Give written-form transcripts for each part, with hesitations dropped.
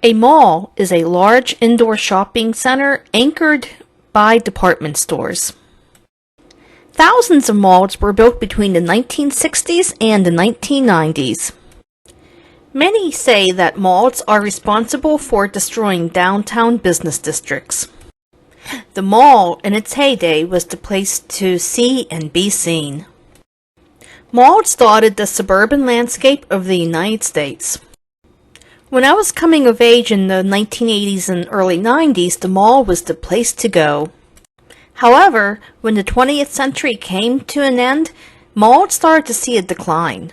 A mall is a large indoor shopping center anchored by department stores. Thousands of malls were built between the 1960s and the 1990s. Many say that malls are responsible for destroying downtown business districts. The mall, in its heyday, was the place to see and be seen. Malls dotted the suburban landscape of the United States. When I was coming of age in the 1980s and early 90s, the mall was the place to go. However, when the 20th century came to an end, malls started to see a decline.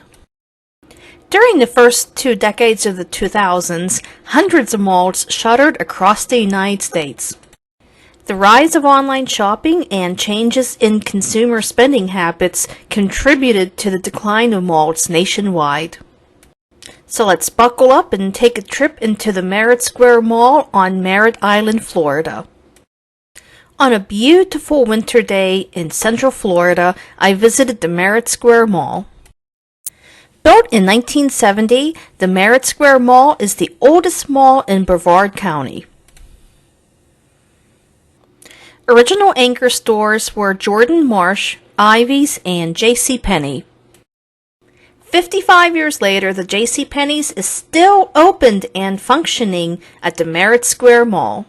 During the first 2 decades of the 2000s, hundreds of malls shuttered across the United States. The rise of online shopping and changes in consumer spending habits contributed to the decline of malls nationwide. So let's buckle up and take a trip into the Merrit Square Mall on Merrit Island, Florida. On a beautiful winter day in Central Florida, I visited the Merrit Square Mall. Built in 1970, the Merrit Square Mall is the oldest mall in Brevard County. Original anchor stores were Jordan Marsh, Ivy's, and JCPenney. 55 years later, the JCPenney's is still opened and functioning at the Merrit Square Mall.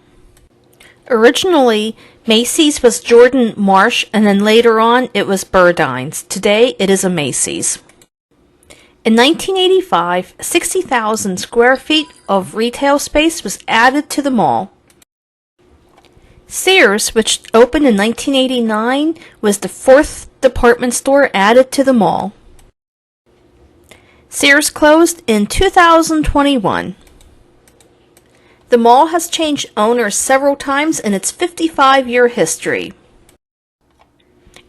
Originally, Macy's was Jordan Marsh, and then later on it was Burdines. Today it is a Macy's. In 1985, 60,000 square feet of retail space was added to the mall. Sears, which opened in 1989, was the 4th department store added to the mall. Sears closed in 2021. The mall has changed owners several times in its 55-year history.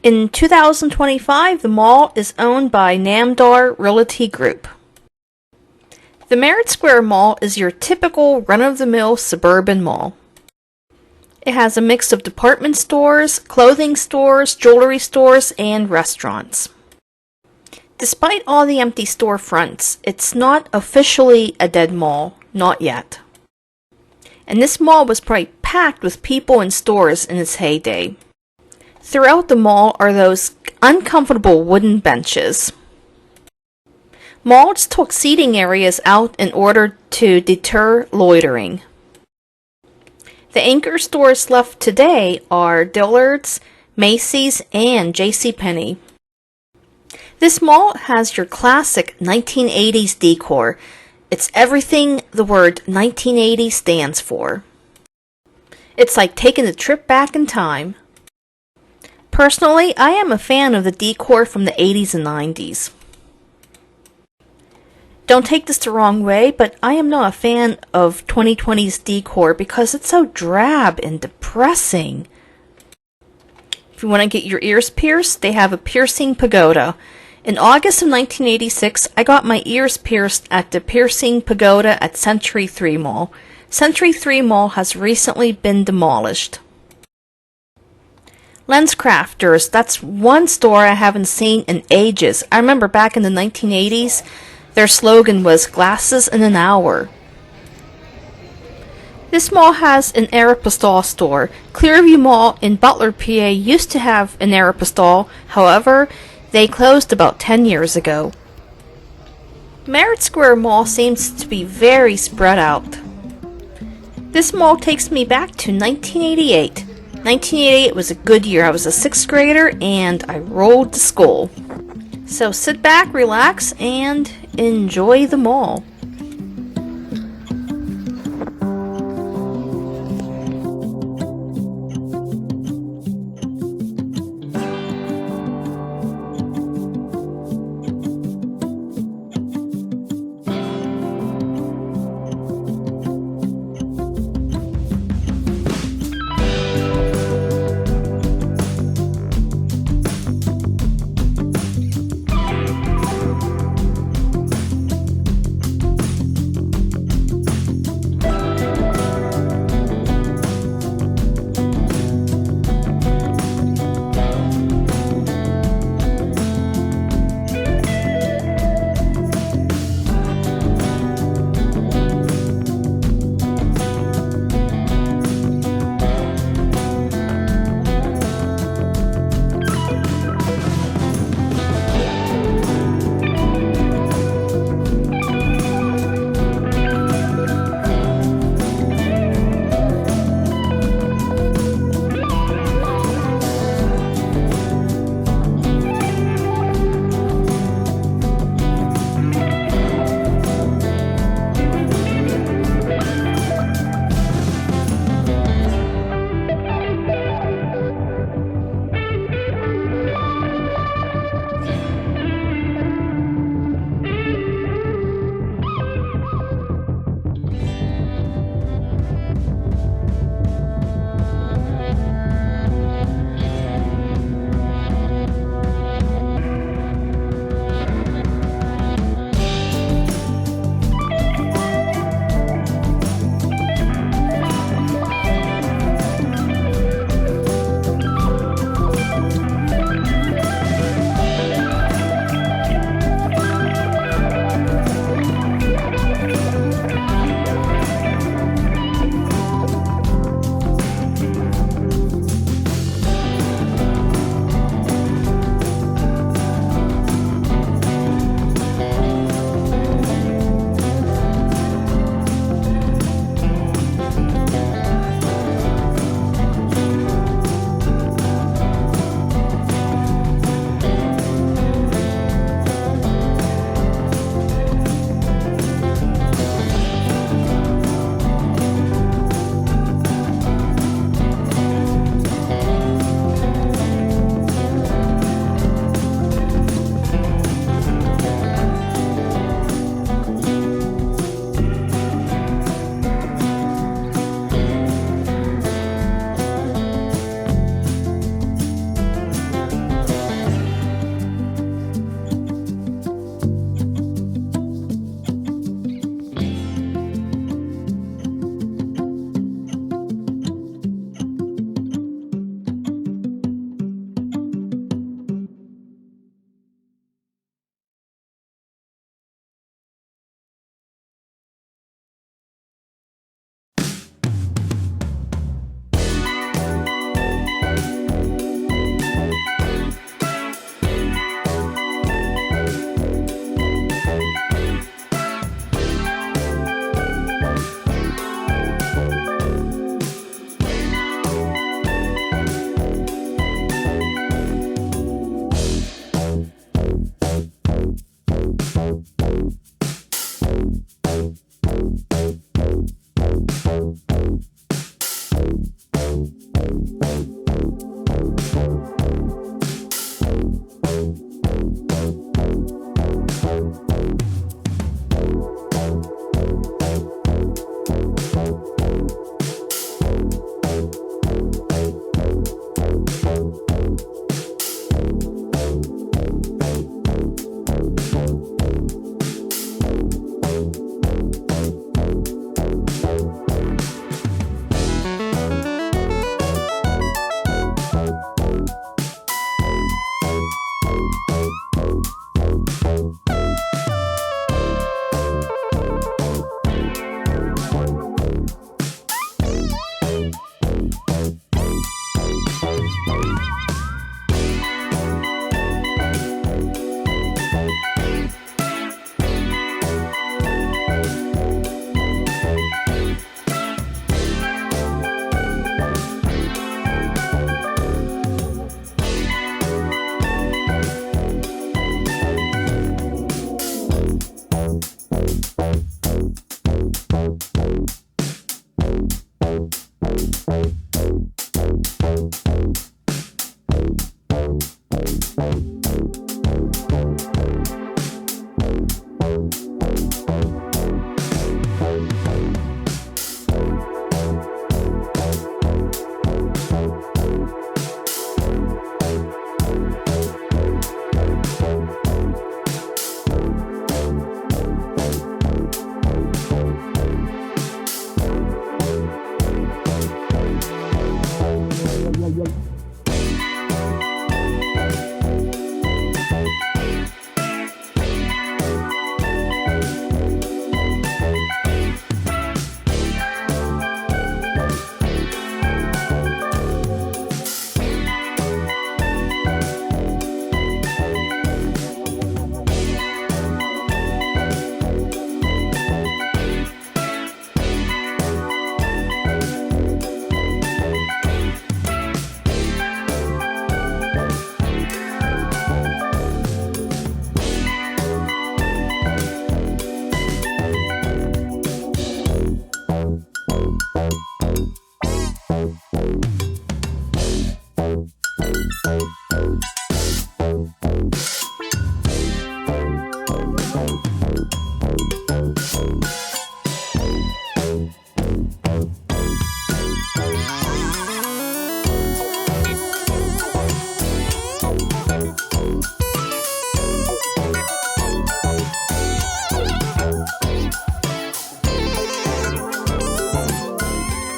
In 2025, the mall is owned by Namdar Realty Group. The Merrit Square Mall is your typical run-of-the-mill suburban mall. It has a mix of department stores, clothing stores, jewelry stores, and restaurants. Despite all the empty storefronts, it's not officially a dead mall, not yet. And this mall was probably packed with people and stores in its heyday. Throughout the mall are those uncomfortable wooden benches. Malls took seating areas out in order to deter loitering. The anchor stores left today are Dilliards, Macy's, and JCPenney. This mall has your classic 1980s decor. It's everything the word 1980 stands for. It's like taking a trip back in time. Personally, I am a fan of the decor from the 80s and 90s. Don't take this the wrong way, but I am not a fan of 2020's decor because it's so drab and depressing. If you want to get your ears pierced, they have a piercing pagoda. In August of 1986, I got my ears pierced at the Piercing Pagoda at Century 3 Mall. Century 3 Mall has recently been demolished. LensCrafters, that's one store I haven't seen in ages. I remember back in the 1980s, their slogan was "Glasses in an Hour." This mall has an Aeropostale store. Clearview Mall in Butler, PA used to have an Aeropostale, however, they closed about 10 years ago. Merrit Square Mall seems to be very spread out. This mall takes me back to 1988. 1988 was a good year. I was a 6th grader and I rolled to school. So sit back, relax, and enjoy the mall.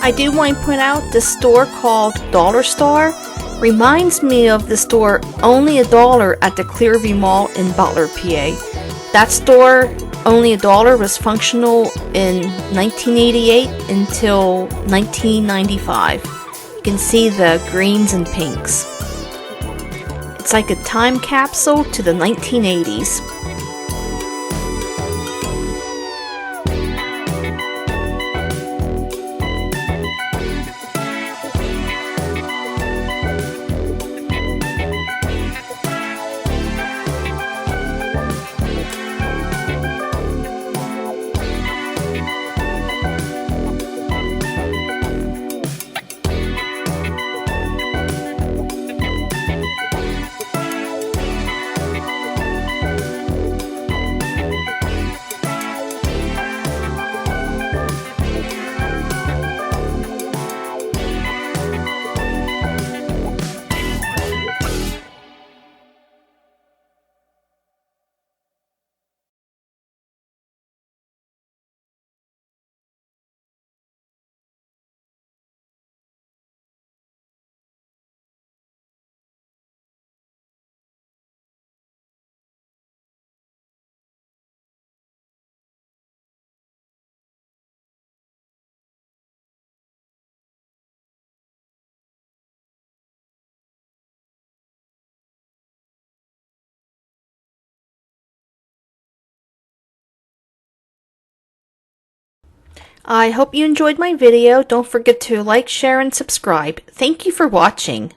I do want to point out this store called Dollar Store reminds me of the store Only a Dollar at the Clearview Mall in Butler, PA. That store, Only a Dollar, was functional in 1988 until 1995. You can see the greens and pinks. It's like a time capsule to the 1980s. I hope you enjoyed my video. Don't forget to like, share, and subscribe. Thank you for watching.